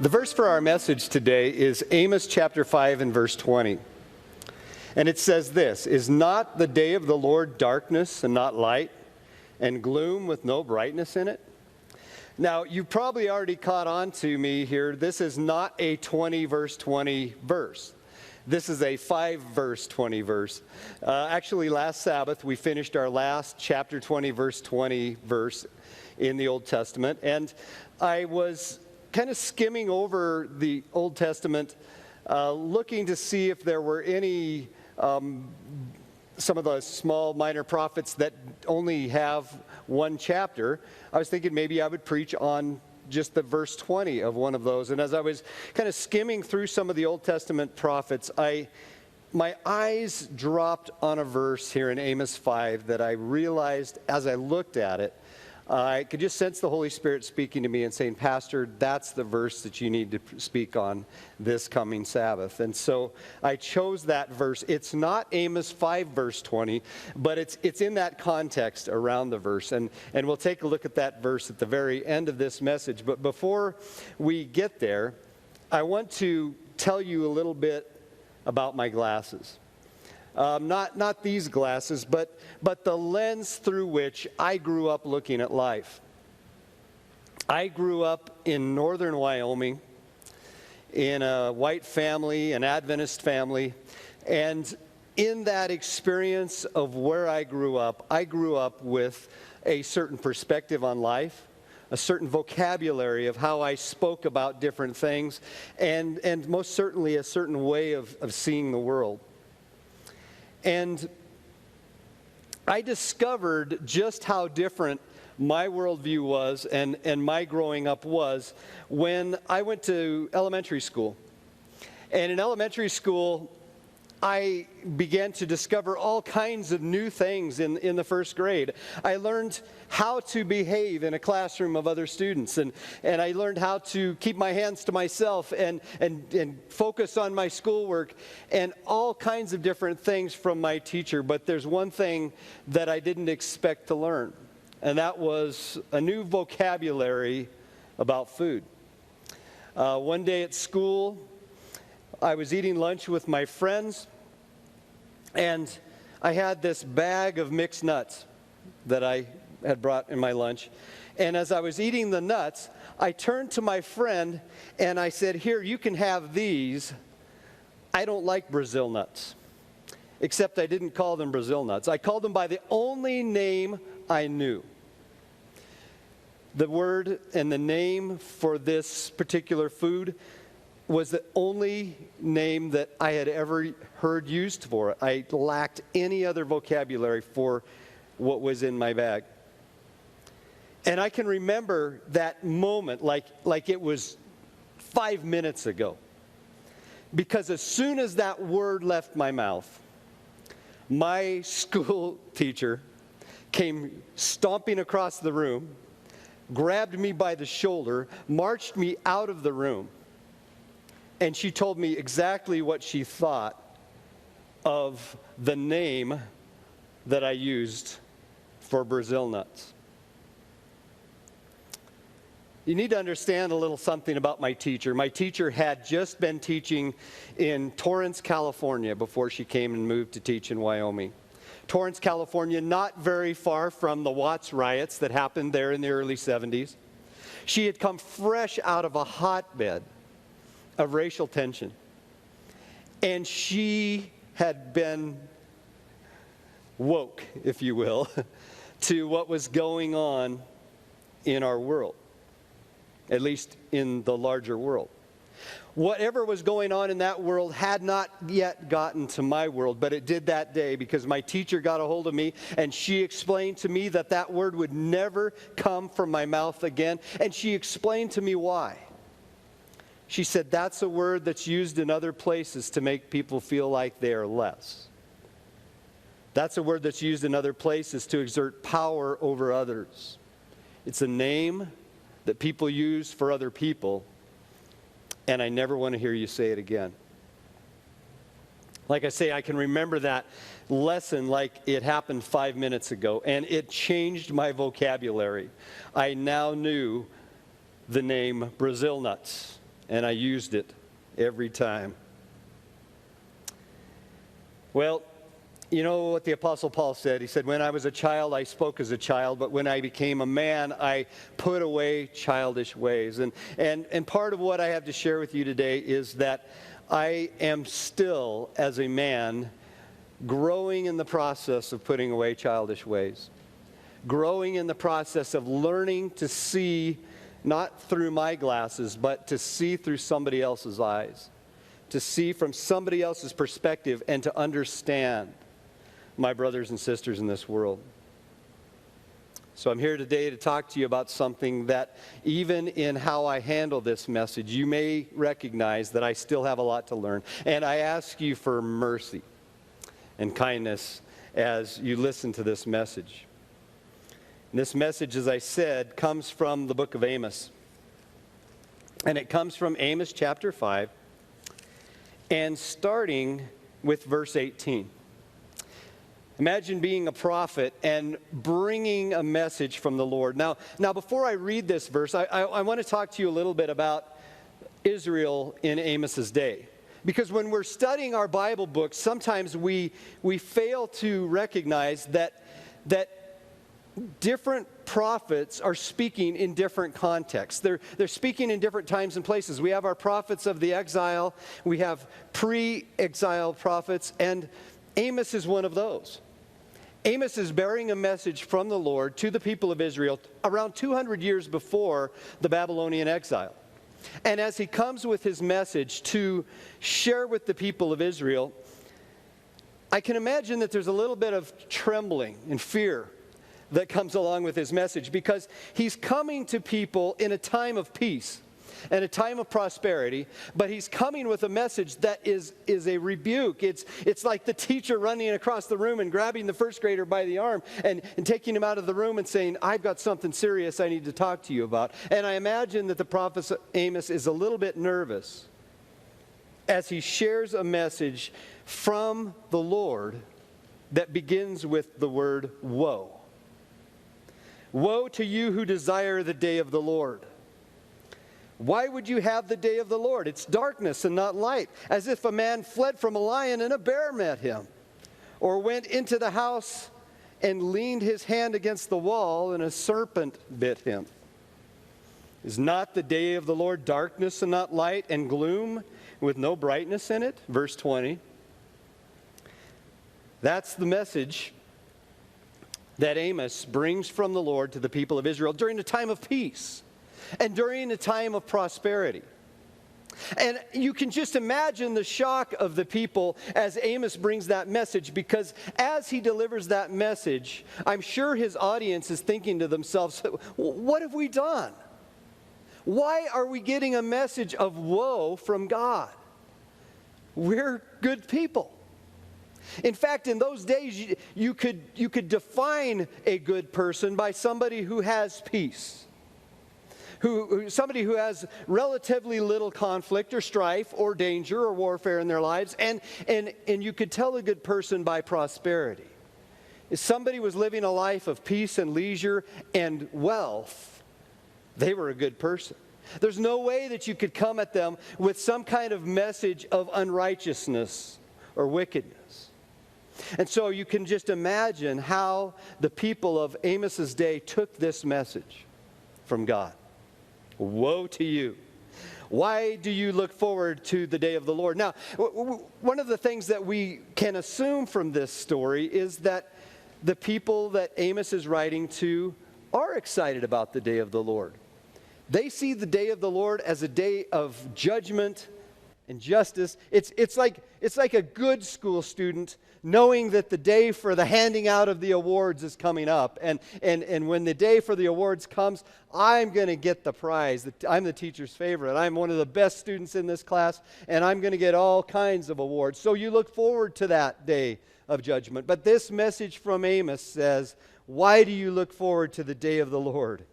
The verse for our message today is Amos chapter 5 and verse 20. And it says this, "Is not the day of the Lord darkness and not light, and gloom with no brightness in it?" Now, you probably already caught on to me here. This is not a 20 verse 20 verse. This is a 5 verse 20 verse. Actually, last Sabbath, we finished our last chapter 20 verse 20 verse in the Old Testament. And I was kind of skimming over the Old Testament, looking to see if there were any, some of the small minor prophets that only have one chapter. I was thinking maybe I would preach on just the verse 20 of one of those. And as I was kind of skimming through some of the Old Testament prophets, my eyes dropped on a verse here in Amos 5 that I realized as I looked at it, I could just sense the Holy Spirit speaking to me and saying, "Pastor, that's the verse that you need to speak on this coming Sabbath." And so I chose that verse. It's not Amos 5 verse 20, but it's in that context around the verse. And we'll take a look at that verse at the very end of this message. But before we get there, I want to tell you a little bit about my glasses. Not these glasses, but the lens through which I grew up looking at life. I grew up in northern Wyoming in a white family, an Adventist family, and in that experience of where I grew up with a certain perspective on life, a certain vocabulary of how I spoke about different things, and most certainly a certain way of seeing the world. And I discovered just how different my worldview was and my growing up was when I went to elementary school. And in elementary school, I began to discover all kinds of new things in the first grade. I learned how to behave in a classroom of other students, and I learned how to keep my hands to myself and focus on my schoolwork and all kinds of different things from my teacher. But there's one thing that I didn't expect to learn, and that was a new vocabulary about food. One day at school, I was eating lunch with my friends, and I had this bag of mixed nuts that I had brought in my lunch. And as I was eating the nuts, I turned to my friend and I said, "Here, you can have these. I don't like Brazil nuts." Except I didn't call them Brazil nuts. I called them by the only name I knew. The word and the name for this particular food was the only name that I had ever heard used for it. I lacked any other vocabulary for what was in my bag. And I can remember that moment like it was 5 minutes ago. Because as soon as that word left my mouth, my school teacher came stomping across the room, grabbed me by the shoulder, marched me out of the room. And she told me exactly what she thought of the name that I used for Brazil nuts. You need to understand a little something about my teacher. My teacher had just been teaching in Torrance, California before she came and moved to teach in Wyoming. Torrance, California, not very far from the Watts riots that happened there in the early 70s. She had come fresh out of a hotbed of racial tension. And she had been woke, if you will, to what was going on in our world, at least in the larger world. Whatever was going on in that world had not yet gotten to my world, but it did that day because my teacher got a hold of me and she explained to me that that word would never come from my mouth again, and she explained to me why. She said, "That's a word that's used in other places to make people feel like they are less. That's a word that's used in other places to exert power over others. It's a name that people use for other people, and I never want to hear you say it again." Like I say, I can remember that lesson like it happened 5 minutes ago, and it changed my vocabulary. I now knew the name Brazil nuts. and I used it every time. Well, you know what the Apostle Paul said? He said, when I was a child, I spoke as a child, but when I became a man, I put away childish ways. And part of what I have to share with you today is that I am still, as a man, growing in the process of putting away childish ways. Growing in the process of learning to see, not through my glasses, but to see through somebody else's eyes. To see from somebody else's perspective and to understand my brothers and sisters in this world. So I'm here today to talk to you about something that even in how I handle this message, you may recognize that I still have a lot to learn. And I ask you for mercy and kindness as you listen to this message. And this message, as I said, comes from the book of Amos. And it comes from Amos chapter 5. And starting with verse 18. Imagine being a prophet and bringing a message from the Lord. Now before I read this verse, I want to talk to you a little bit about Israel in Amos's day. Because when we're studying our Bible books, sometimes we fail to recognize that different prophets are speaking in different contexts. They're speaking in different times and places. We have our prophets of the exile. We have pre-exile prophets, and Amos is one of those. Amos is bearing a message from the Lord to the people of Israel around 200 years before the Babylonian exile. And as he comes with his message to share with the people of Israel, I can imagine that there's a little bit of trembling and fear that comes along with his message, because he's coming to people in a time of peace and a time of prosperity, but he's coming with a message that is a rebuke. It's like the teacher running across the room and grabbing the first grader by the arm and taking him out of the room and saying, I've got something serious I need to talk to you about. And I imagine that the prophet Amos is a little bit nervous as he shares a message from the Lord that begins with the word woe. Woe to you who desire the day of the Lord. Why would you have the day of the Lord? It's darkness and not light, as if a man fled from a lion and a bear met him, or went into the house and leaned his hand against the wall and a serpent bit him. Is not the day of the Lord darkness and not light, and gloom with no brightness in it? Verse 20. That's the message that Amos brings from the Lord to the people of Israel during a time of peace and during a time of prosperity. And you can just imagine the shock of the people as Amos brings that message, because as he delivers that message, I'm sure his audience is thinking to themselves, what have we done? Why are we getting a message of woe from God? We're good people. In fact, in those days, you could define a good person by somebody who has peace, somebody who has relatively little conflict or strife or danger or warfare in their lives, and you could tell a good person by prosperity. If somebody was living a life of peace and leisure and wealth, they were a good person. There's no way that you could come at them with some kind of message of unrighteousness or wickedness. And so you can just imagine how the people of Amos's day took this message from God. Woe to you. Why do you look forward to the day of the Lord? Now, one of the things that we can assume from this story is that the people that Amos is writing to are excited about the day of the Lord. They see the day of the Lord as a day of judgment and justice. It's like a good school student knowing that the day for the handing out of the awards is coming up. And when the day for the awards comes, I'm going to get the prize. I'm the teacher's favorite. I'm one of the best students in this class, and I'm going to get all kinds of awards. So you look forward to that day of judgment. But this message from Amos says, why do you look forward to the day of the Lord?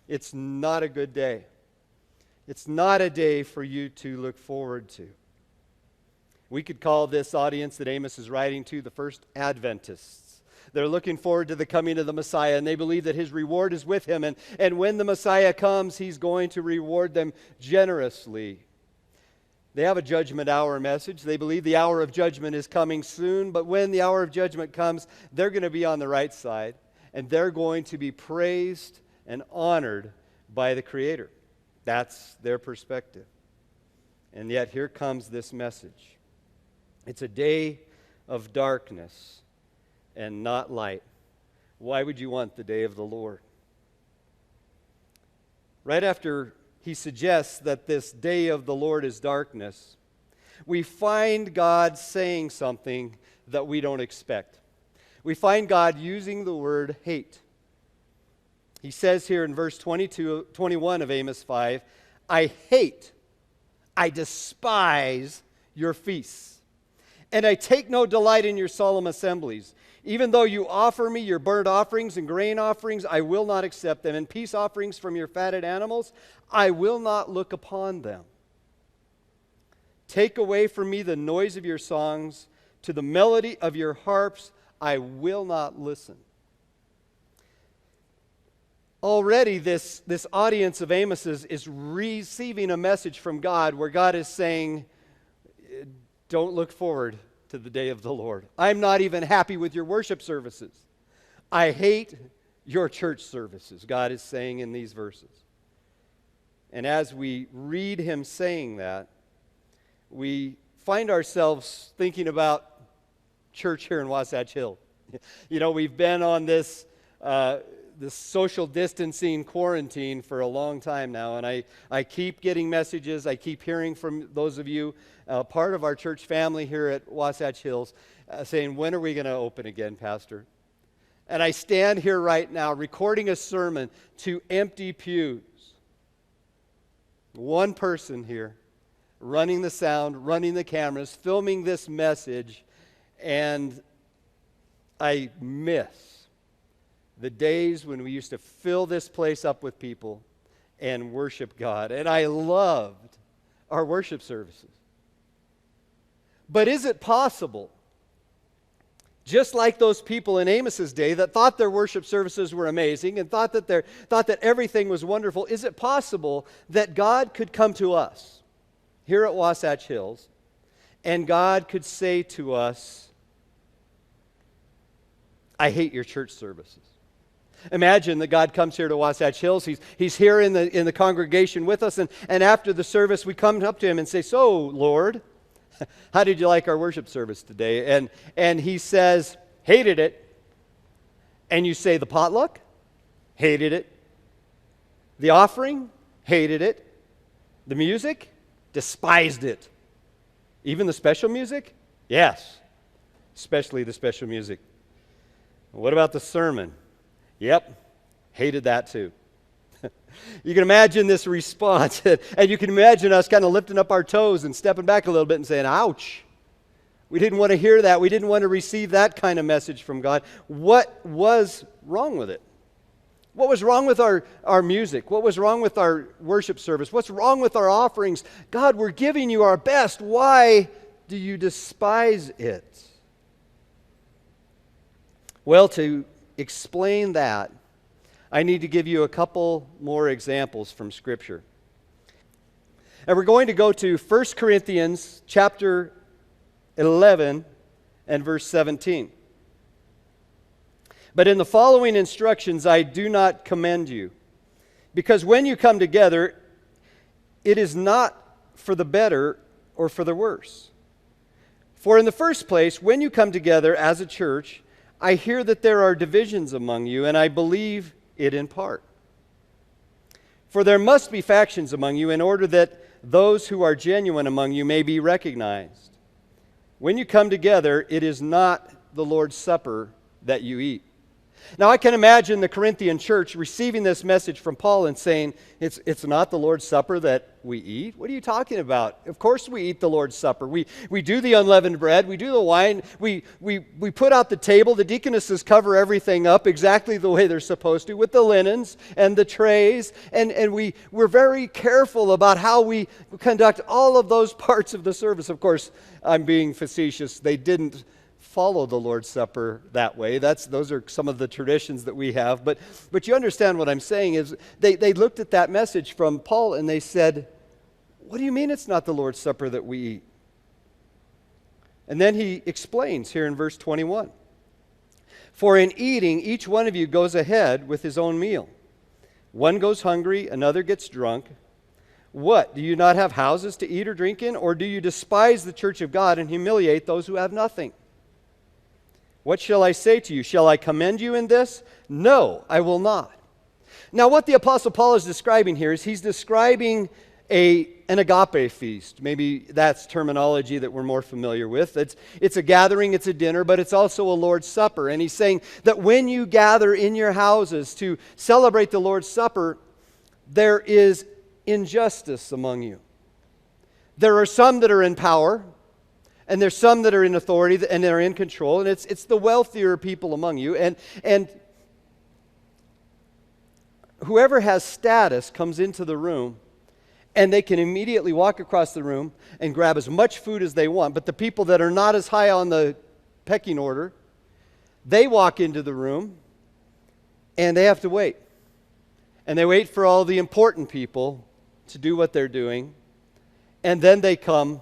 It's not a good day. It's not a day for you to look forward to. We could call this audience that Amos is writing to the first Adventists. They're looking forward to the coming of the Messiah, and they believe that his reward is with him. And when the Messiah comes, he's going to reward them generously They have a judgment hour message. They believe the hour of judgment is coming soon, but when the hour of judgment comes, they're going to be on the right side, and they're going to be praised and honored by the Creator. That's their perspective. And yet here comes this message. It's a day of darkness and not light. Why would you want the day of the Lord? Right after he suggests that this day of the Lord is darkness, we find God saying something that we don't expect. We find God using the word hate. He says here in verse 21 of Amos 5, I hate, I despise your feasts, and I take no delight in your solemn assemblies. Even though you offer me your burnt offerings and grain offerings, I will not accept them. And peace offerings from your fatted animals, I will not look upon them. Take away from me the noise of your songs. To the melody of your harps, I will not listen. Already this audience of Amos's is receiving a message from God where God is saying, don't look forward to the day of the Lord. I'm not even happy with your worship services. I hate your church services, God is saying in these verses. And as we read him saying that, we find ourselves thinking about church here in Wasatch Hill. You know, we've been on this social distancing quarantine for a long time now, and I keep getting messages, I keep hearing from those of you, part of our church family here at Wasatch Hills, saying, when are we going to open again, Pastor? And I stand here right now recording a sermon to empty pews. One person here, running the sound, running the cameras, filming this message, and I miss the days when we used to fill this place up with people and worship God. And I loved our worship services. But is it possible, just like those people in Amos's day that thought their worship services were amazing and thought that everything was wonderful, is it possible that God could come to us here at Wasatch Hills and God could say to us, I hate your church services? Imagine that God comes here to Wasatch Hills. He's here in the congregation with us, and after the service, we come up to him and say, so, Lord, how did you like our worship service today? And he says, hated it. And you say, the potluck? Hated it. The offering? Hated it. The music? Despised it. Even the special music? Yes, especially the special music. What about the sermon? Yep, hated that too. You can imagine this response, and you can imagine us kind of lifting up our toes and stepping back a little bit and saying, ouch. We didn't want to hear that. We didn't want to receive that kind of message from God. What was wrong with it? What was wrong with our music? What was wrong with our worship service? What's wrong with our offerings? God, we're giving you our best. Why do you despise it? Well, to explain that, I need to give you a couple more examples from Scripture. And we're going to go to 1 Corinthians chapter 11 and verse 17. But in the following instructions I do not commend you, because when you come together, it is not for the better or for the worse. For in the first place, when you come together as a church, I hear that there are divisions among you, and I believe it in part. For there must be factions among you in order that those who are genuine among you may be recognized. When you come together, it is not the Lord's Supper that you eat. Now, I can imagine the Corinthian church receiving this message from Paul and saying, it's not the Lord's Supper that we eat? What are you talking about? Of course we eat the Lord's Supper. We do the unleavened bread. We do the wine. We put out the table. The deaconesses cover everything up exactly the way they're supposed to with the linens and the trays. And we're very careful about how we conduct all of those parts of the service. Of course, I'm being facetious. They didn't follow the Lord's Supper that way. Those are some of the traditions that we have. But you understand what I'm saying is they looked at that message from Paul and they said, what do you mean it's not the Lord's Supper that we eat? And then he explains here in verse 21. For in eating, each one of you goes ahead with his own meal. One goes hungry, another gets drunk. What? Do you not have houses to eat or drink in? Or do you despise the church of God and humiliate those who have nothing? What shall I say to you? Shall I commend you in this? No, I will not. Now, what the Apostle Paul is describing here is he's describing an agape feast. Maybe that's terminology that we're more familiar with. It's a gathering, it's a dinner, but it's also a Lord's Supper. And he's saying that when you gather in your houses to celebrate the Lord's Supper, there is injustice among you. There are some that are in power, and there's some that are in authority and they're in control, and it's the wealthier people among you. And whoever has status comes into the room, and they can immediately walk across the room and grab as much food as they want. But the people that are not as high on the pecking order, they walk into the room and they have to wait. And they wait for all the important people to do what they're doing. And then they come,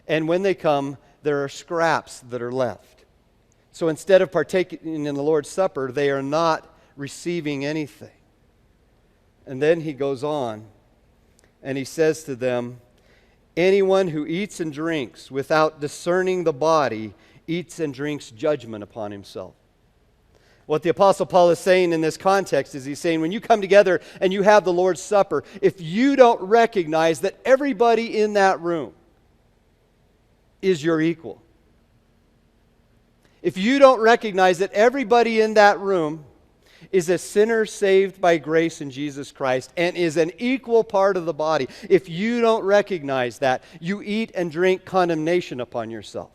and when they come, there are scraps that are left. So instead of partaking in the Lord's Supper, they are not receiving anything. And then he goes on. And he says to them, anyone who eats and drinks without discerning the body eats and drinks judgment upon himself. What the Apostle Paul is saying in this context is he's saying when you come together and you have the Lord's Supper, if you don't recognize that everybody in that room is your equal, if you don't recognize that everybody in that room is a sinner saved by grace in Jesus Christ and is an equal part of the body, if you don't recognize that, you eat and drink condemnation upon yourself.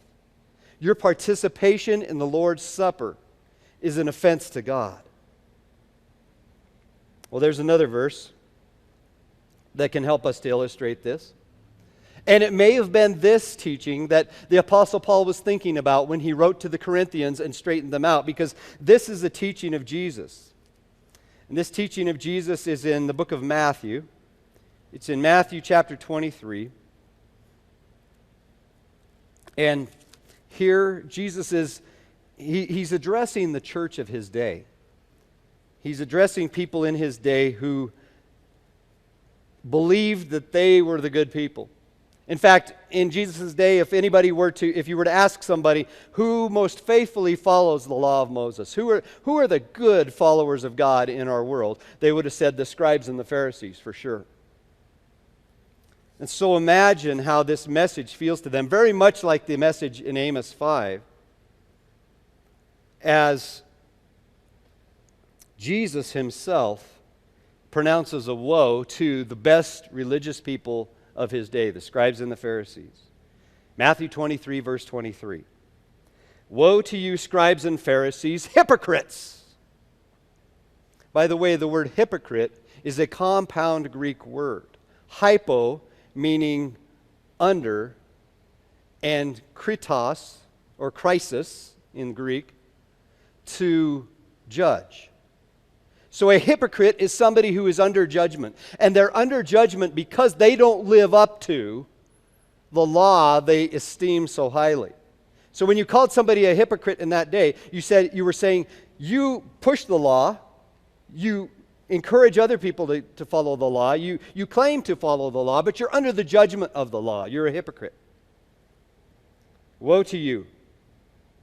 Your participation in the Lord's Supper is an offense to God. Well, there's another verse that can help us to illustrate this. And it may have been this teaching that the Apostle Paul was thinking about when he wrote to the Corinthians and straightened them out, because this is a teaching of Jesus. And this teaching of Jesus is in the book of Matthew. It's in Matthew chapter 23. And here Jesus is, he's addressing the church of his day. He's addressing people in his day who believed that they were the good people. In fact, in Jesus' day, if you were to ask somebody who most faithfully follows the law of Moses, who are the good followers of God in our world, they would have said the scribes and the Pharisees for sure. And so imagine how this message feels to them, very much like the message in Amos 5, as Jesus himself pronounces a woe to the best religious people of his day, the scribes and the Pharisees. Matthew 23, verse 23. Woe to you, scribes and Pharisees, hypocrites! By the way, the word hypocrite is a compound Greek word. Hypo, meaning under, and kritos, or krisis in Greek, to judge. So a hypocrite is somebody who is under judgment. And they're under judgment because they don't live up to the law they esteem so highly. So when you called somebody a hypocrite in that day, you were saying, you push the law, you encourage other people to follow the law, you claim to follow the law, but you're under the judgment of the law. You're a hypocrite. Woe to you,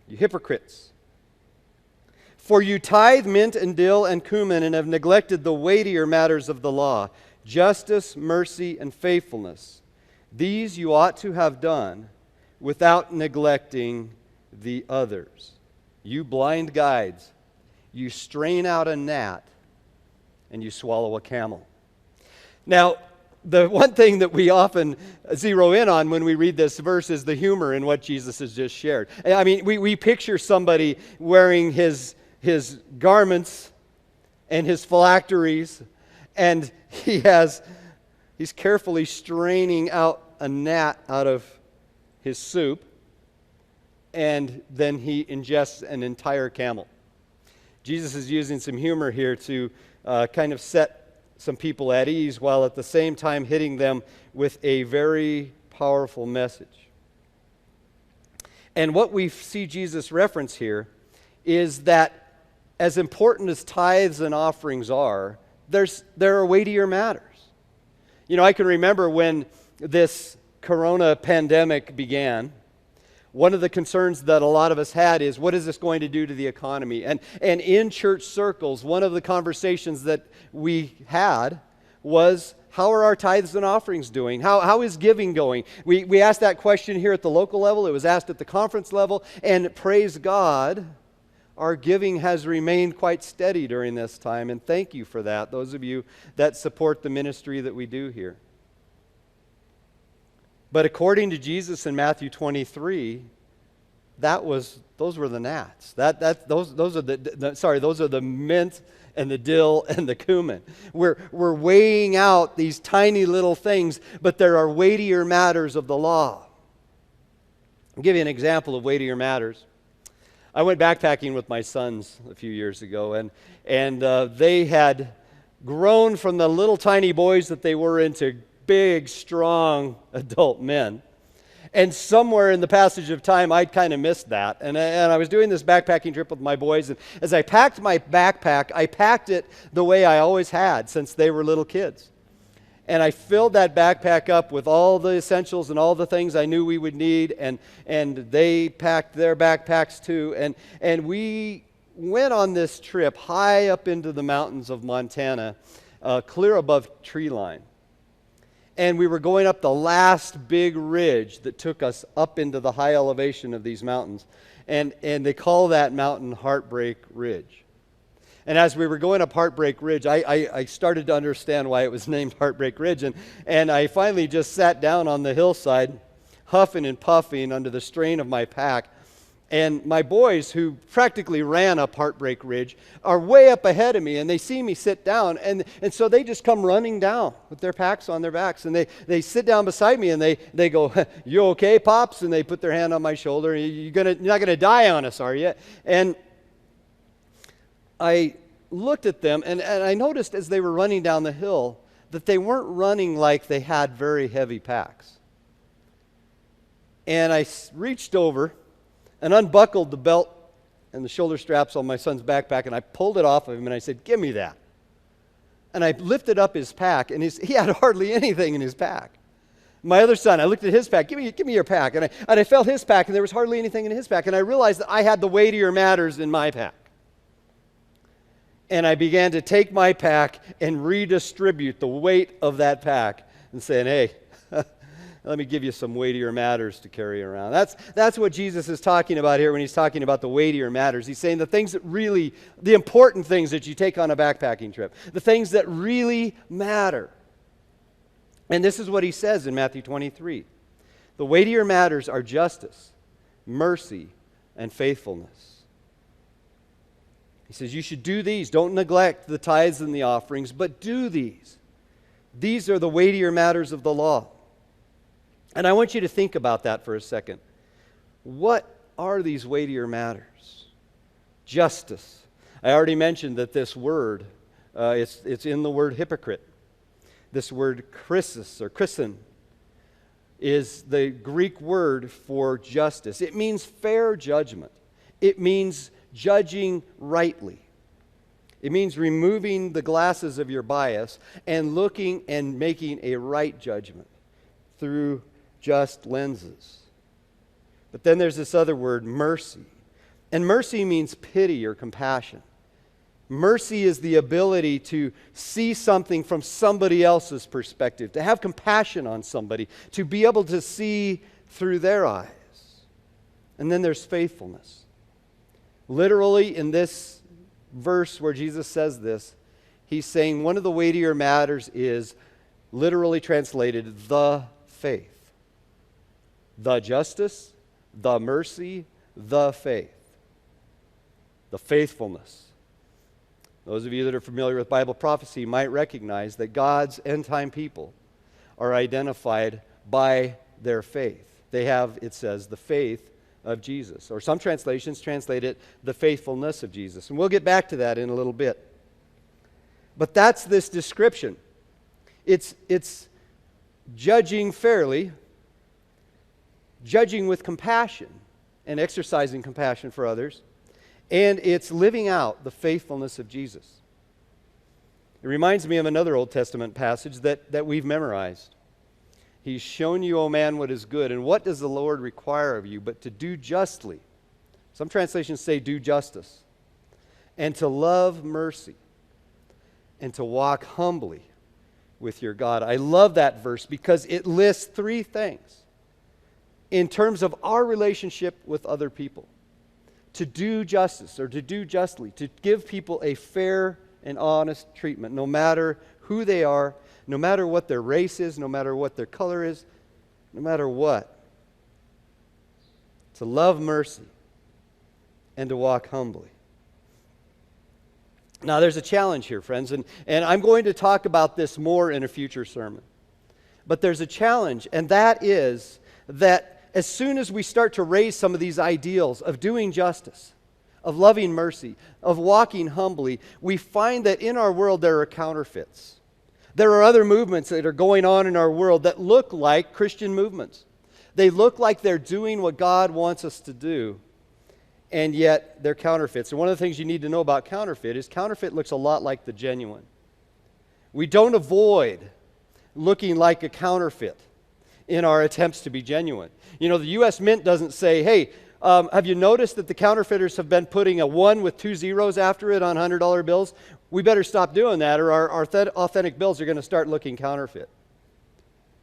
you hypocrites! For you tithe mint and dill and cumin and have neglected the weightier matters of the law, justice, mercy, and faithfulness. These you ought to have done without neglecting the others. You blind guides, you strain out a gnat and you swallow a camel. Now, the one thing that we often zero in on when we read this verse is the humor in what Jesus has just shared. I mean, we picture somebody wearing his garments and his phylacteries, and he's carefully straining out a gnat out of his soup, and then he ingests an entire camel. Jesus is using some humor here to kind of set some people at ease while at the same time hitting them with a very powerful message. And what we see Jesus reference here is that as important as tithes and offerings are, there are weightier matters. You know, I can remember when this corona pandemic began, one of the concerns that a lot of us had is, what is this going to do to the economy? And in church circles, one of the conversations that we had was, how are our tithes and offerings doing? How is giving going? We asked that question here at the local level. It was asked at the conference level. And praise God, our giving has remained quite steady during this time. And thank you for that, those of you that support the ministry that we do here. But according to Jesus in Matthew 23, those were the gnats. Those are the mint and the dill and the cumin. We're weighing out these tiny little things, but there are weightier matters of the law. I'll give you an example of weightier matters. I went backpacking with my sons a few years ago, and they had grown from the little tiny boys that they were into big, strong adult men. And somewhere in the passage of time, I'd kind of missed that. And I was doing this backpacking trip with my boys, and as I packed my backpack, I packed it the way I always had since they were little kids. And I filled that backpack up with all the essentials and all the things I knew we would need, and they packed their backpacks too. And we went on this trip high up into the mountains of Montana, clear above tree line. And we were going up the last big ridge that took us up into the high elevation of these mountains. And they call that mountain Heartbreak Ridge. And as we were going up Heartbreak Ridge, I started to understand why it was named Heartbreak Ridge. And I finally just sat down on the hillside, huffing and puffing under the strain of my pack. And my boys, who practically ran up Heartbreak Ridge, are way up ahead of me, and they see me sit down, and so they just come running down with their packs on their backs, and they sit down beside me, and they go, "You okay, Pops?" And they put their hand on my shoulder. You're not going to die on us, are you? And I looked at them, and I noticed as they were running down the hill that they weren't running like they had very heavy packs. And I reached over and unbuckled the belt and the shoulder straps on my son's backpack, and I pulled it off of him, and I said, "Give me that." And I lifted up his pack, and he had hardly anything in his pack. My other son, I looked at his pack. Give me your pack. And I felt his pack, and there was hardly anything in his pack. And I realized that I had the weightier matters in my pack. And I began to take my pack and redistribute the weight of that pack and saying, "Hey, let me give you some weightier matters to carry around." That's what Jesus is talking about here when he's talking about the weightier matters. He's saying the things that really, the important things that you take on a backpacking trip, the things that really matter. And this is what he says in Matthew 23. The weightier matters are justice, mercy, and faithfulness. He says you should do these. Don't neglect the tithes and the offerings, but do these. These are the weightier matters of the law. And I want you to think about that for a second. What are these weightier matters? Justice. I already mentioned that this word, it's in the word hypocrite. This word krisis or chrisin is the Greek word for justice. It means fair judgment. It means judging rightly. It means removing the glasses of your bias and looking and making a right judgment through just lenses. But then there's this other word, mercy. And mercy means pity or compassion. Mercy is the ability to see something from somebody else's perspective, to have compassion on somebody, to be able to see through their eyes. And then there's faithfulness. Literally, in this verse where Jesus says this, he's saying one of the weightier matters is literally translated the faith. The justice, the mercy, the faith. The faithfulness. Those of you that are familiar with Bible prophecy might recognize that God's end-time people are identified by their faith. They have, it says, the faith of Jesus. Or some translations translate it, the faithfulness of Jesus. And we'll get back to that in a little bit. But that's this description. It's judging fairly, judging with compassion, and exercising compassion for others, and it's living out the faithfulness of Jesus. It reminds me of another Old Testament passage that we've memorized. He's shown you, O man, what is good, and what does the Lord require of you but to do justly? Some translations say do justice, and to love mercy, and to walk humbly with your God. I love that verse because it lists three things in terms of our relationship with other people. To do justice, or to do justly, to give people a fair and honest treatment, no matter who they are, no matter what their race is, no matter what their color is, no matter what. To love mercy and to walk humbly. Now, there's a challenge here, friends, and I'm going to talk about this more in a future sermon. But there's a challenge, and that is that as soon as we start to raise some of these ideals of doing justice, of loving mercy, of walking humbly, we find that in our world there are counterfeits. There are other movements that are going on in our world that look like Christian movements. They look like they're doing what God wants us to do, and yet they're counterfeits. And one of the things you need to know about counterfeit is counterfeit looks a lot like the genuine. We don't avoid looking like a counterfeit in our attempts to be genuine. You know, the U.S. Mint doesn't say, hey, have you noticed that the counterfeiters have been putting a 1 with 2 zeros after it on $100 bills? We better stop doing that, or our authentic bills are going to start looking counterfeit.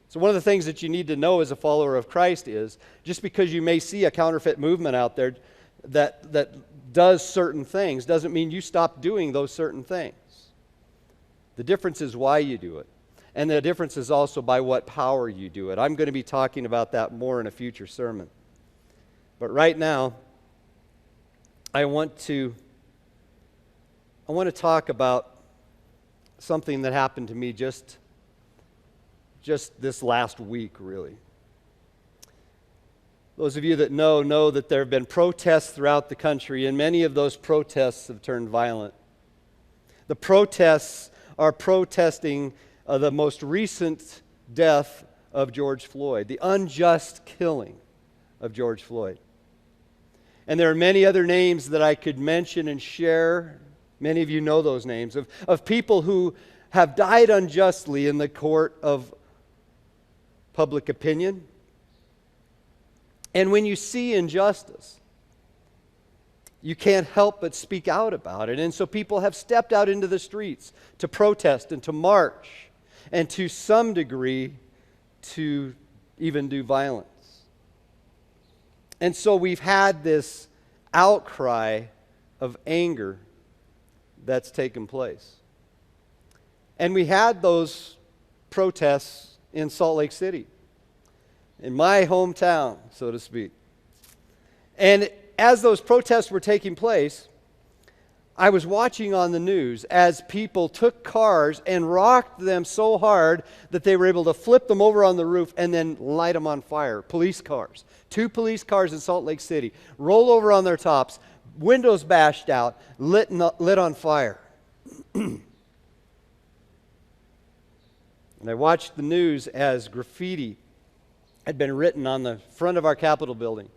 So one of the things that you need to know as a follower of Christ is, just because you may see a counterfeit movement out there that does certain things, doesn't mean you stop doing those certain things. The difference is why you do it. And the difference is also by what power you do it. I'm going to be talking about that more in a future sermon. But right now, I want to talk about something that happened to me just this last week, really. Those of you that know that there have been protests throughout the country, and many of those protests have turned violent. The protests are protesting the most recent death of George Floyd, the unjust killing of George Floyd. And there are many other names that I could mention and share. Many of you know those names, of people who have died unjustly in the court of public opinion. And when you see injustice, you can't help but speak out about it. And so people have stepped out into the streets to protest and to march, and to some degree to even do violence. And so we've had this outcry of anger that's taken place. And we had those protests in Salt Lake City, in my hometown, so to speak. And as those protests were taking place, I was watching on the news as people took cars and rocked them so hard that they were able to flip them over on the roof and then light them on fire. Police cars. 2 police cars in Salt Lake City roll over on their tops, windows bashed out, lit on fire. And I watched the news as graffiti had been written on the front of our Capitol building,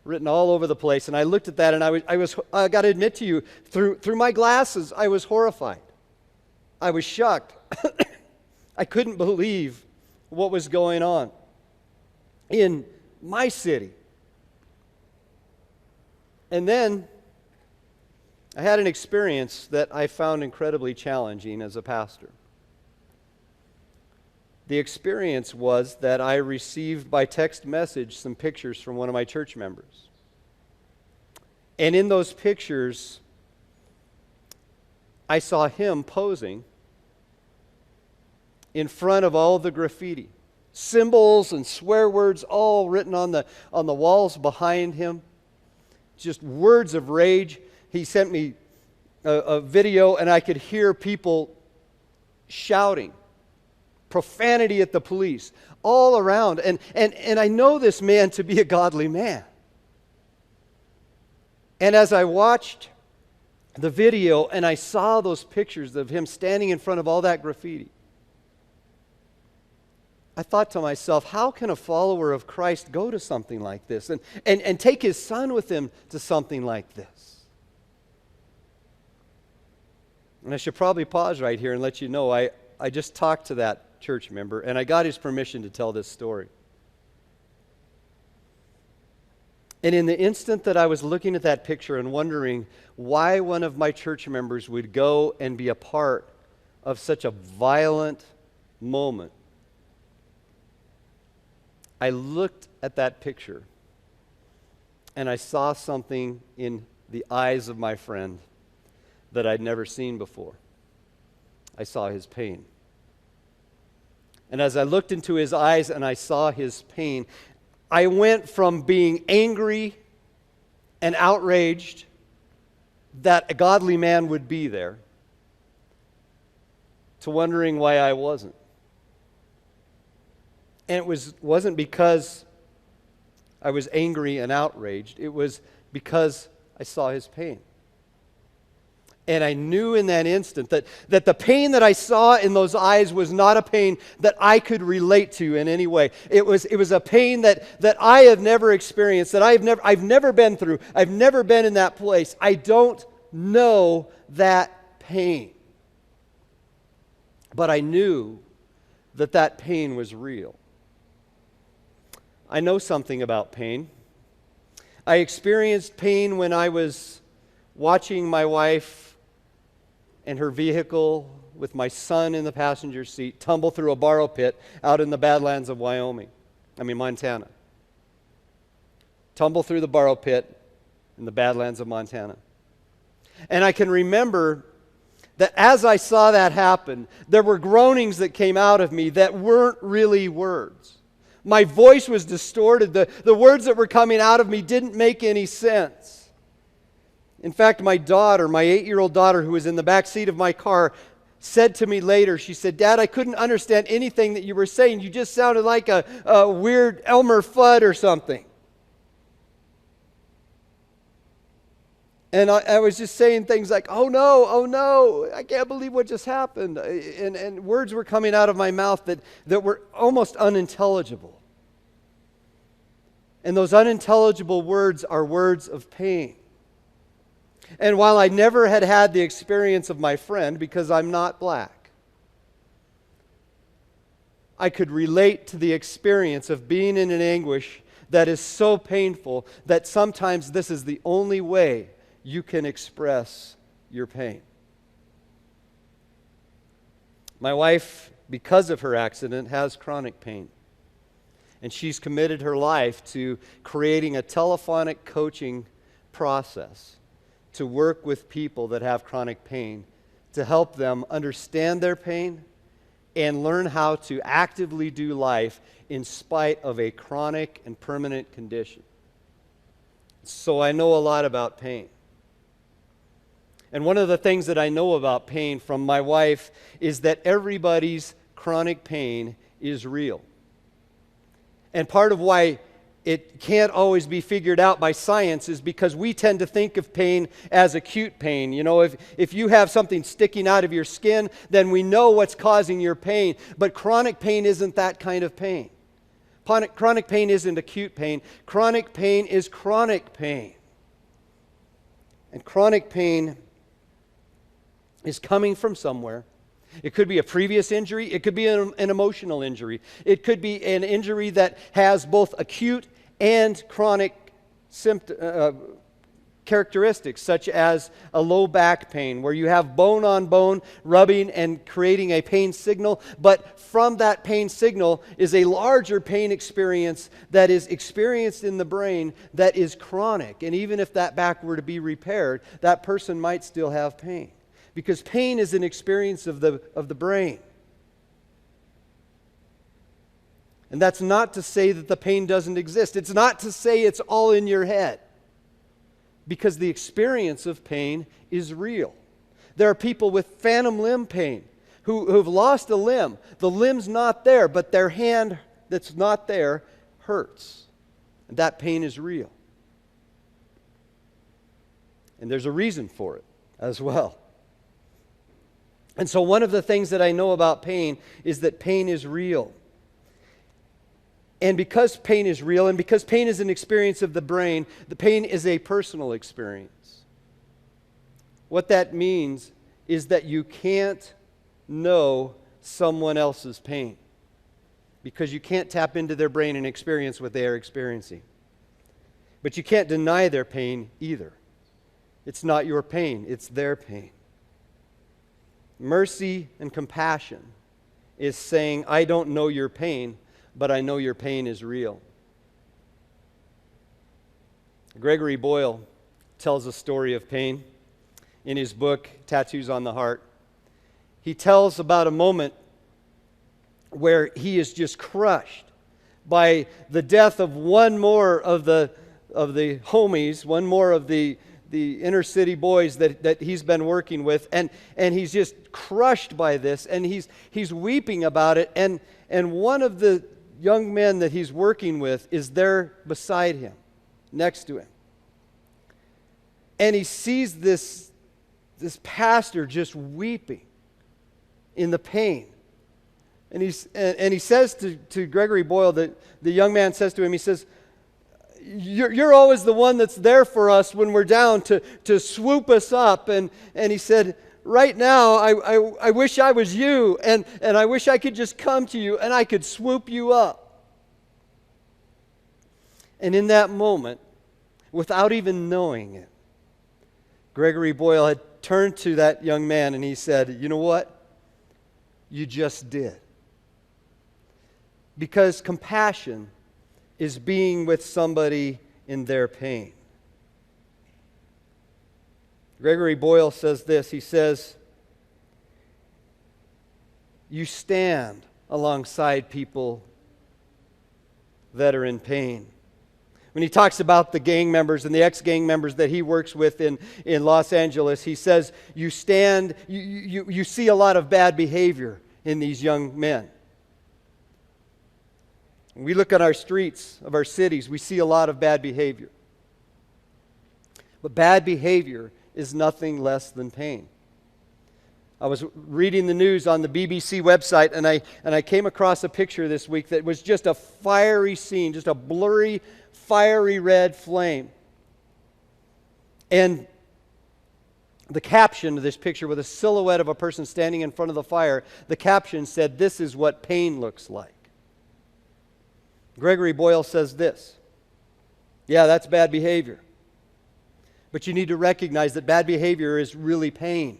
written all over the place. And I looked at that, and I got to admit to you, through my glasses, I was horrified. I was shocked. I couldn't believe what was going on in my city. And then I had an experience that I found incredibly challenging as a pastor. The experience was that I received by text message some pictures from one of my church members. And in those pictures, I saw him posing in front of all the graffiti. Symbols and swear words all written on the walls behind him. Just words of rage. He sent me a video, and I could hear people shouting profanity at the police all around. And I know this man to be a godly man. And as I watched the video and I saw those pictures of him standing in front of all that graffiti, I thought to myself, how can a follower of Christ go to something like this and take his son with him to something like this? And I should probably pause right here and let you know, I just talked to that church member and I got his permission to tell this story. And in the instant that I was looking at that picture and wondering why one of my church members would go and be a part of such a violent moment, I looked at that picture and I saw something in the eyes of my friend that I'd never seen before. I saw his pain. And as I looked into his eyes and I saw his pain, I went from being angry and outraged that a godly man would be there to wondering why I wasn't. And it wasn't because I was angry and outraged. It was because I saw his pain. And I knew in that instant that the pain that I saw in those eyes was not a pain that I could relate to in any way. It was a pain that I have never experienced, that I've never been through. I've never been in that place. I don't know that pain. But I knew that pain was real. I know something about pain. I experienced pain when I was watching my wife and her vehicle with my son in the passenger seat tumble through a borrow pit out in the Badlands of Montana. Tumble through the borrow pit in the Badlands of Montana. And I can remember that as I saw that happen, there were groanings that came out of me that weren't really words. My voice was distorted. The words that were coming out of me didn't make any sense. In fact, my 8-year-old daughter, who was in the back seat of my car, said to me later, she said, "Dad, I couldn't understand anything that you were saying. You just sounded like a weird Elmer Fudd or something." And I was just saying things like, oh no, I can't believe what just happened. And words were coming out of my mouth that were almost unintelligible. And those unintelligible words are words of pain. And while I never had the experience of my friend, because I'm not black, I could relate to the experience of being in an anguish that is so painful that sometimes this is the only way you can express your pain. My wife, because of her accident, has chronic pain. And she's committed her life to creating a telephonic coaching process to work with people that have chronic pain, to help them understand their pain and learn how to actively do life in spite of a chronic and permanent condition. So I know a lot about pain. And one of the things that I know about pain from my wife is that everybody's chronic pain is real. And part of why it can't always be figured out by science is because we tend to think of pain as acute pain. You know, if you have something sticking out of your skin, then we know what's causing your pain. But chronic pain isn't that kind of pain. Chronic pain isn't acute pain. Chronic pain is chronic pain. And chronic pain is coming from somewhere. It could be a previous injury. It could be an emotional injury. It could be an injury that has both acute and chronic characteristics, such as a low back pain, where you have bone on bone rubbing and creating a pain signal, but from that pain signal is a larger pain experience that is experienced in the brain that is chronic. And even if that back were to be repaired, that person might still have pain, because pain is an experience of the brain. And that's not to say that the pain doesn't exist. It's not to say it's all in your head, because the experience of pain is real. There are people with phantom limb pain who've lost a limb. The limb's not there, but their hand that's not there hurts. And that pain is real. And there's a reason for it. as well. And so one of the things that I know about pain is that pain is real. And because pain is real, and because pain is an experience of the brain, the pain is a personal experience. What that means is that you can't know someone else's pain because you can't tap into their brain and experience what they are experiencing. But you can't deny their pain either. It's not your pain, it's their pain. Mercy and compassion is saying, I don't know your pain, but I know your pain is real. Gregory Boyle tells a story of pain in his book, Tattoos on the Heart. He tells about a moment where he is just crushed by the death of one more of the homies, one more of the inner city boys that he's been working with, and he's just crushed by this, and he's weeping about it, and one of the young men that he's working with is there beside him, next to him. And he sees this pastor just weeping in the pain. And he says to Gregory Boyle, the young man says to him, he says, You're always the one that's there for us when we're down to swoop us up. And he said, right now, I wish I was you, and I wish I could just come to you and I could swoop you up. And in that moment, without even knowing it, Gregory Boyle had turned to that young man and he said, you know what? You just did. Because compassion is being with somebody in their pain. Gregory Boyle says this. He says, you stand alongside people that are in pain. When he talks about the gang members and the ex-gang members that he works with in Los Angeles, he says, you see a lot of bad behavior in these young men. When we look at our streets of our cities, we see a lot of bad behavior. But bad behavior is nothing less than pain. I was reading the news on the BBC website, and I came across a picture this week that was just a fiery scene, just a blurry, fiery red flame. And the caption of this picture, with a silhouette of a person standing in front of the fire, the caption said, "This is what pain looks like." Gregory Boyle says this, yeah, that's bad behavior. But you need to recognize that bad behavior is really pain.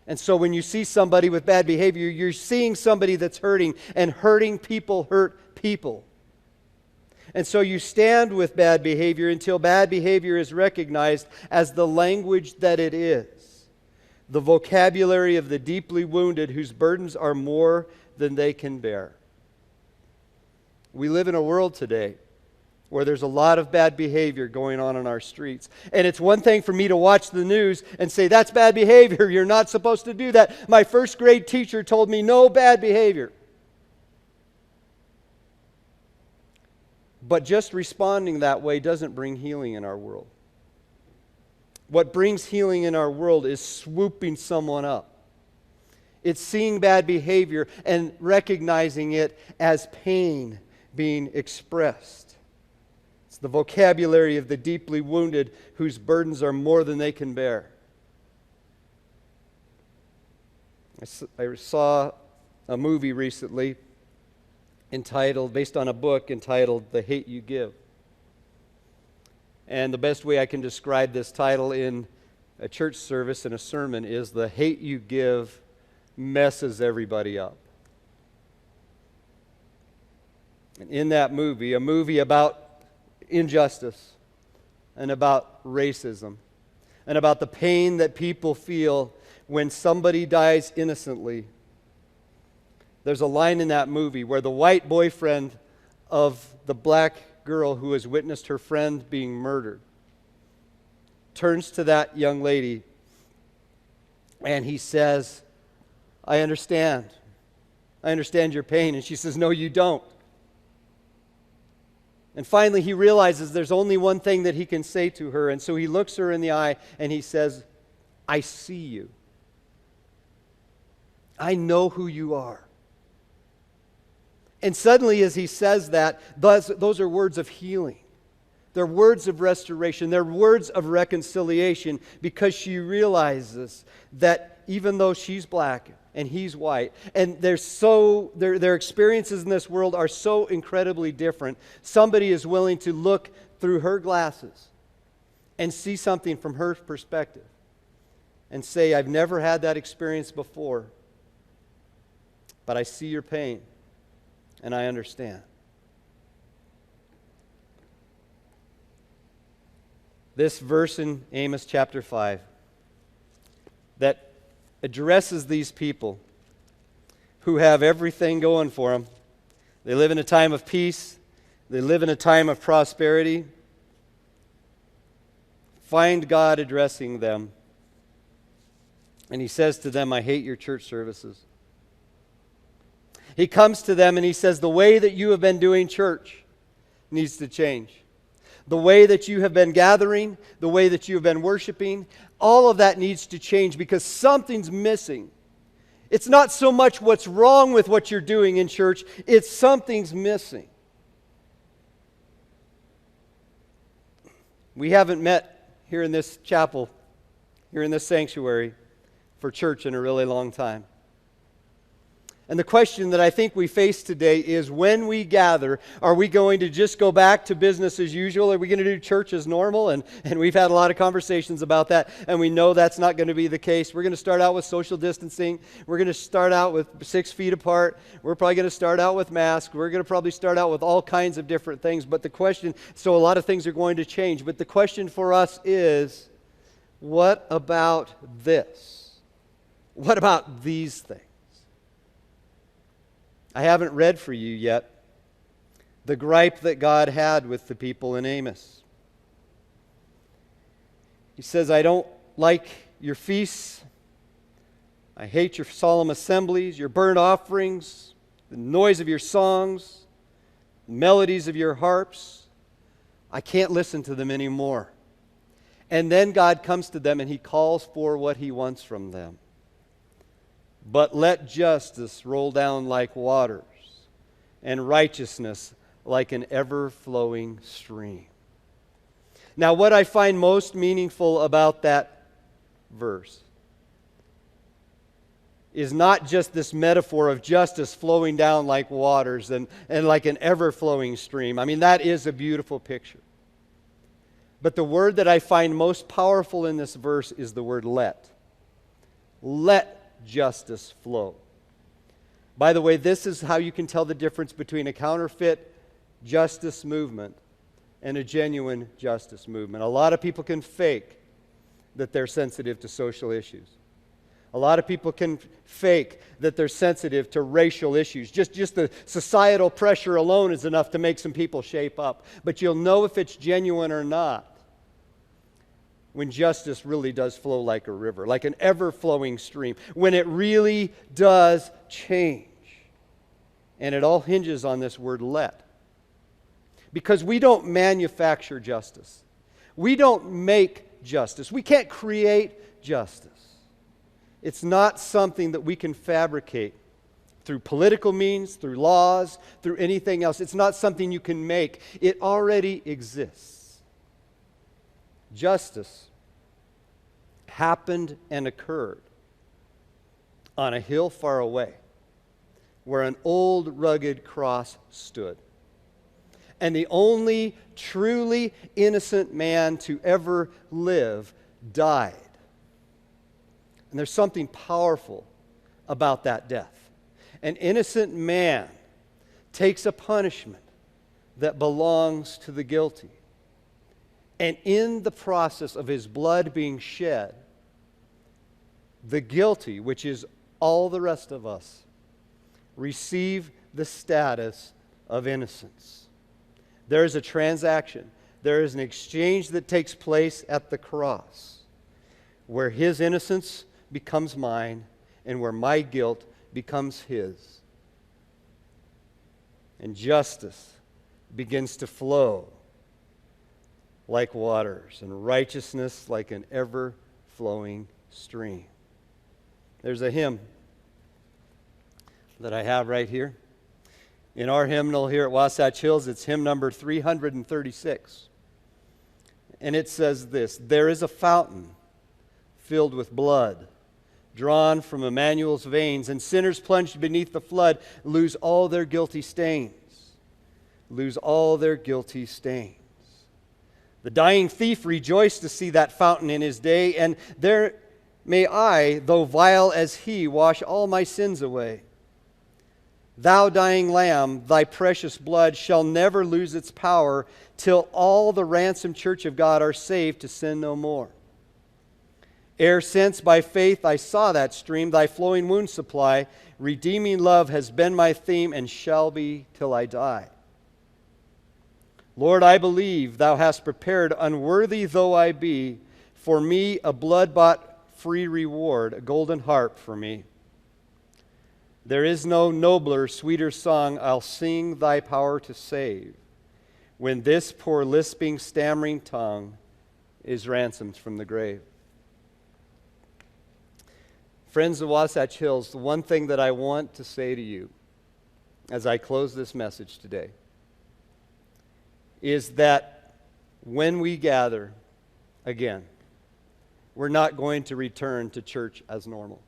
And so when you see somebody with bad behavior, you're seeing somebody that's hurting, and hurting people hurt people. And so you stand with bad behavior until bad behavior is recognized as the language that it is, the vocabulary of the deeply wounded whose burdens are more than they can bear. We live in a world today where there's a lot of bad behavior going on our streets. And it's one thing for me to watch the news and say, that's bad behavior, you're not supposed to do that. My first grade teacher told me, no bad behavior. But just responding that way doesn't bring healing in our world. What brings healing in our world is swooping someone up. It's seeing bad behavior and recognizing it as pain being expressed. It's the vocabulary of the deeply wounded whose burdens are more than they can bear. I saw a movie recently based on a book entitled The Hate You Give. And the best way I can describe this title in a church service and a sermon is the hate you give messes everybody up. And in that movie, a movie about injustice and about racism and about the pain that people feel when somebody dies innocently, there's a line in that movie where the white boyfriend of the black girl who has witnessed her friend being murdered turns to that young lady and he says, I understand your pain. And she says, no, you don't. And finally he realizes there's only one thing that he can say to her, and so he looks her in the eye and he says, I see you. I know who you are. And suddenly, as he says that, those are words of healing. They're words of restoration. They're words of reconciliation, because she realizes that even though she's black and he's white, and their experiences in this world are so incredibly different, somebody is willing to look through her glasses and see something from her perspective and say, I've never had that experience before, but I see your pain and I understand. This verse in Amos chapter 5 that addresses these people who have everything going for them. They live in a time of peace. They live in a time of prosperity. Find God addressing them. And he says to them, I hate your church services. He comes to them and he says, the way that you have been doing church needs to change. The way that you have been gathering, the way that you have been worshiping, all of that needs to change, because something's missing. It's not so much what's wrong with what you're doing in church, it's something's missing. We haven't met here in this chapel, here in this sanctuary, for church in a really long time. And the question that I think we face today is, when we gather, are we going to just go back to business as usual? Are we going to do church as normal? And we've had a lot of conversations about that, and we know that's not going to be the case. We're going to start out with social distancing. We're going to start out with 6 feet apart. We're probably going to start out with masks. We're going to probably start out with all kinds of different things. But the question, so a lot of things are going to change. But the question for us is, what about this? What about these things? I haven't read for you yet the gripe that God had with the people in Amos. He says, I don't like your feasts. I hate your solemn assemblies, your burnt offerings, the noise of your songs, the melodies of your harps. I can't listen to them anymore. And then God comes to them and he calls for what he wants from them. But let justice roll down like waters, and righteousness like an ever-flowing stream. Now, what I find most meaningful about that verse is not just this metaphor of justice flowing down like waters and like an ever-flowing stream. I mean, that is a beautiful picture. But the word that I find most powerful in this verse is the word let. Let justice flow. By the way, this is how you can tell the difference between a counterfeit justice movement and a genuine justice movement. A lot of people can fake that they're sensitive to social issues. A lot of people can fake that they're sensitive to racial issues. Just the societal pressure alone is enough to make some people shape up. But you'll know if it's genuine or not when justice really does flow like a river, like an ever-flowing stream, when it really does change. And it all hinges on this word let. Because we don't manufacture justice. We don't make justice. We can't create justice. It's not something that we can fabricate through political means, through laws, through anything else. It's not something you can make. It already exists. Justice happened and occurred on a hill far away where an old rugged cross stood. And the only truly innocent man to ever live died. And there's something powerful about that death. An innocent man takes a punishment that belongs to the guilty. And in the process of his blood being shed, the guilty, which is all the rest of us, receive the status of innocence. There is a transaction. There is an exchange that takes place at the cross where his innocence becomes mine and where my guilt becomes his. And justice begins to flow like waters, and righteousness like an ever-flowing stream. There's a hymn that I have right here. In our hymnal here at Wasatch Hills, it's hymn number 336. And it says this: "There is a fountain filled with blood, drawn from Emmanuel's veins, and sinners plunged beneath the flood lose all their guilty stains. Lose all their guilty stains. The dying thief rejoiced to see that fountain in his day, and there may I, though vile as he, wash all my sins away. Thou dying Lamb, thy precious blood shall never lose its power till all the ransomed church of God are saved to sin no more. Ere since by faith I saw that stream, thy flowing wound supply, redeeming love has been my theme and shall be till I die. Lord, I believe thou hast prepared, unworthy though I be, for me a blood-bought free reward, a golden harp for me. There is no nobler, sweeter song I'll sing thy power to save, when this poor lisping, stammering tongue is ransomed from the grave." Friends of Wasatch Hills, the one thing that I want to say to you as I close this message today is that when we gather again, we're not going to return to church as normal.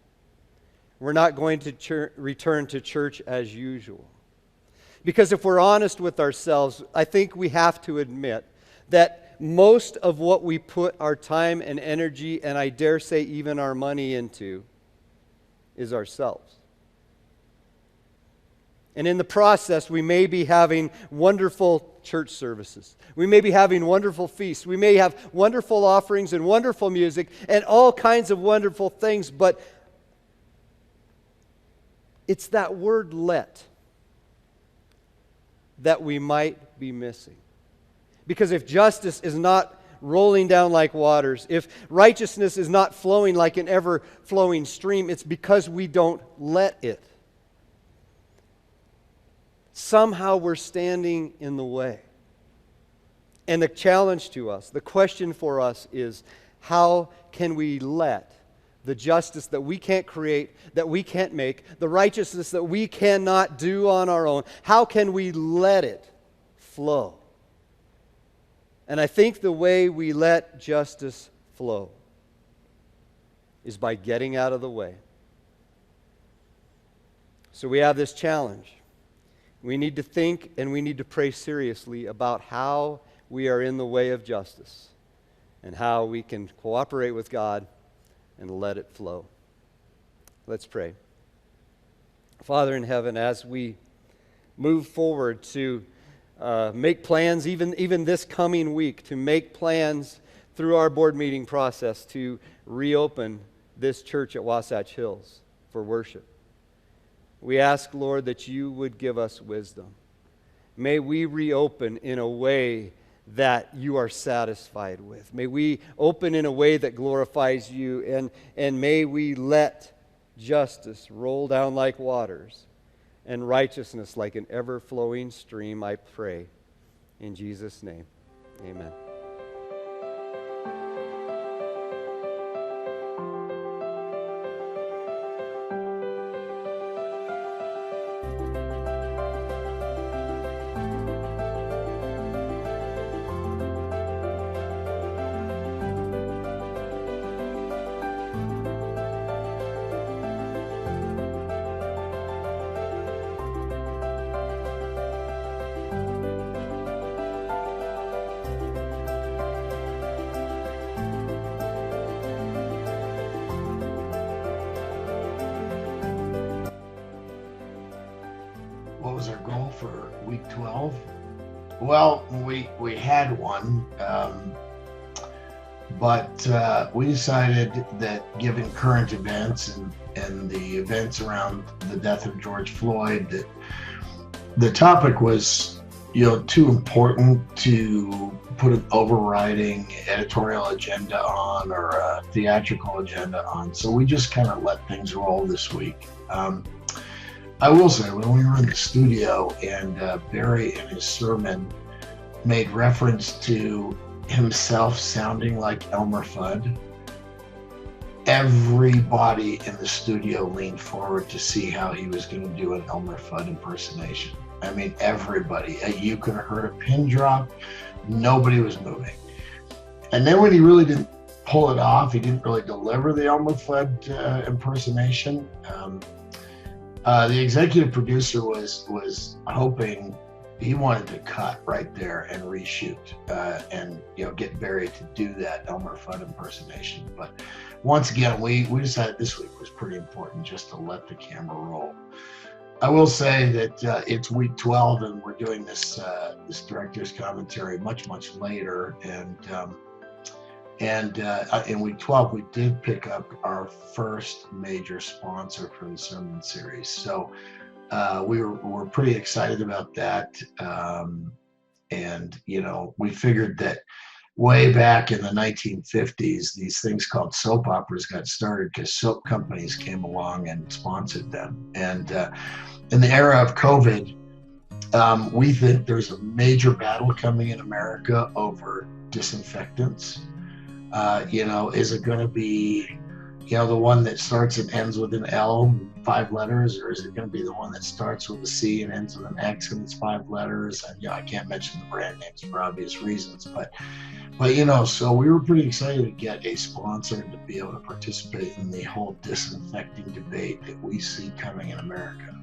We're not going to return to church as usual. Because if we're honest with ourselves, I think we have to admit that most of what we put our time and energy, and I dare say even our money into, is ourselves. And in the process, we may be having wonderful church services. We may be having wonderful feasts. We may have wonderful offerings and wonderful music and all kinds of wonderful things, but it's that word "let" that we might be missing. Because if justice is not rolling down like waters, if righteousness is not flowing like an ever-flowing stream, it's because we don't let it. Somehow we're standing in the way. And the challenge to us, the question for us is, how can we let the justice that we can't create, that we can't make, the righteousness that we cannot do on our own, how can we let it flow? And I think the way we let justice flow is by getting out of the way. So we have this challenge. We need to think and we need to pray seriously about how we are in the way of justice and how we can cooperate with God and let it flow. Let's pray. Father in heaven, as we move forward to make plans, even this coming week, to make plans through our board meeting process to reopen this church at Wasatch Hills for worship, we ask, Lord, that you would give us wisdom. May we reopen in a way that you are satisfied with. May we open in a way that glorifies you, and may we let justice roll down like waters and righteousness like an ever-flowing stream, I pray. In Jesus' name, amen. What was our goal for week 12? Well, we had one, but we decided that given current events and the events around the death of George Floyd, that the topic was, too important to put an overriding editorial agenda on or a theatrical agenda on. So we just kind of let things roll this week. I will say, when we were in the studio and Barry in his sermon made reference to himself sounding like Elmer Fudd, everybody in the studio leaned forward to see how he was going to do an Elmer Fudd impersonation. I mean, everybody. You could have heard a pin drop. Nobody was moving. And then when he really didn't pull it off, he didn't really deliver the Elmer Fudd impersonation. The executive producer was hoping, he wanted to cut right there and reshoot and get Barry to do that Elmer Fudd impersonation. But once again, we decided this week was pretty important just to let the camera roll. I will say that it's week 12 and we're doing this director's commentary much later, and in week 12 we did pick up our first major sponsor for the sermon series. So we're pretty excited about that. And we figured that way back in the 1950s, these things called soap operas got started because soap companies came along and sponsored them. And in the era of COVID, we think there's a major battle coming in America over disinfectants. Is it going to be the one that starts and ends with an L, 5 letters, or is it going to be the one that starts with a C and ends with an X and it's 5 letters? And I can't mention the brand names for obvious reasons, but so we were pretty excited to get a sponsor to be able to participate in the whole disinfecting debate that we see coming in America.